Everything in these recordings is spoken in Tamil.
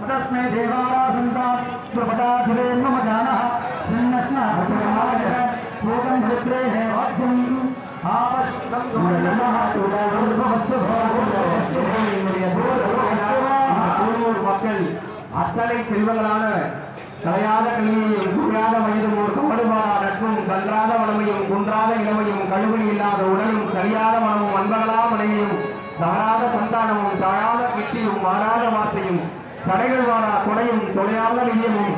तस्मै देवासन्तां प्रपदाधिरे मम जानः श्रीनस्नाभूतं भद्रेः वाद्यम् மக்கள் அத்தனை செல்வங்களான கலையாத கல்வியையும் குறையாத வயதும் ஒரு கவடுமாறா நட்பும் கன்றாத வளமையும் குன்றாத இளமையும் கழுவணி இல்லாத உடலும் சரியாத மனமும் அன்பகலா மனைவியும் தவறாத சந்தானமும் தாழாத கிட்டியும் மாறாத வார்த்தையும் தடைகள் வாரா கொடையும் தொலையாத நிதியமும்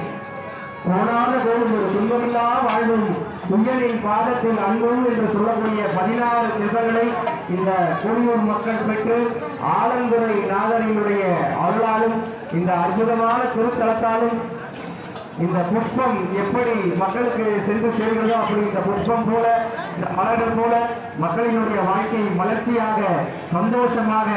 கோணாத கோடும் ஒரு துன்பமில்லா வாழ்வும் உயரின் பாதத்தில் அன்பும் என்று சொல்லக்கூடிய 16 செல்வங்களை இந்த கூனியூர் மக்கள் பெற்று ஆலந்துறை நாதரினுடைய அருளாலும் இந்த அற்புதமான திருத்தலத்தாலும் இந்த புஷ்பம் எப்படி மக்களுக்கு சென்று சேர்கிறதோ அப்படி இந்த புஷ்பம் போல இந்த மலர்கள் போல மக்களினுடைய வாழ்க்கை மலர்ச்சியாக சந்தோஷமாக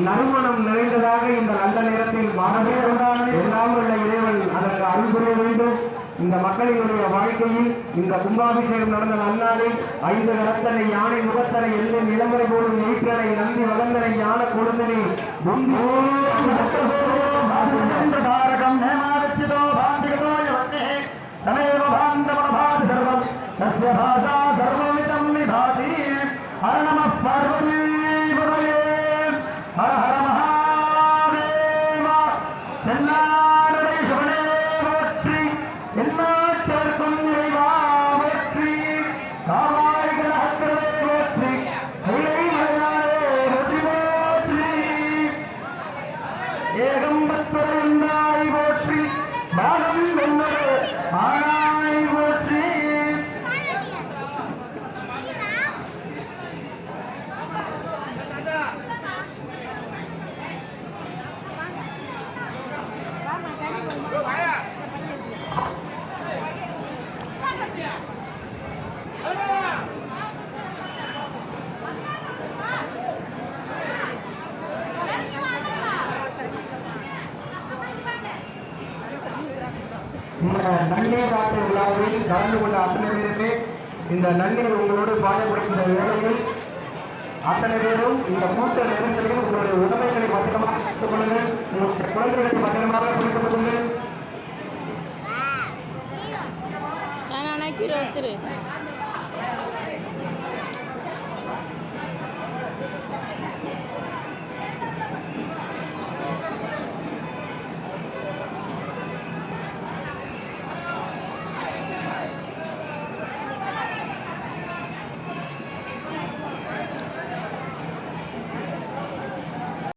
நறுமணம் நிறைந்ததாக இந்த நல்ல நேரத்தில் மாறவே எல்லாம் உள்ள இறைவன் அதற்கு அருள் புரிய வேண்டும். இந்த மக்களினுடைய வாழ்க்கையில் இந்த கும்பாபிஷேகம் நடந்த நன்னாளில் 5 கரத்தனை யானை முகத்தனை எல்லும் இளமறை போலும் ஈற்றனை நந்தி வகந்தனை ஞான கொழுந்தனை தாரகம் நேமாவிச்சிதோ பாந்திகதோ யவன்னே தமேவ பாந்தமனபாதி சர்வம் தஸ்ய பாசா சர்வமிதம் விபாதி ஹர நமः பார்வதி பதயே ஹர ஹர மகாதேவ தென்னாடுடைய சிவனே போற்றி எந்நாட்டவர்க்கும் இறைவா போற்றி காவாய் கனகத்திரவே போற்றி கைலை மலையாரே போற்றி போற்றி ஏகம்பத்துறைந்தாய் போற்றி பாகம் வென்னது ஆனாய் போற்றி இந்த நன்னீர் ஆற்று விழாவில் கலந்து கொண்ட அத்தனை பேருமே இந்த நன்னீர் உங்களோடு பாடப்படுகின்ற வேளையில் அத்தனை பேரும் இந்த கூட்ட நேரங்களில் உங்களுடைய உடமைகளை பத்திரமாக எடுத்துக் கொள்ளுங்கள். உங்களுடைய குழந்தைகளை பத்திரமாக குடித்துக் கொள்ளுங்கள்.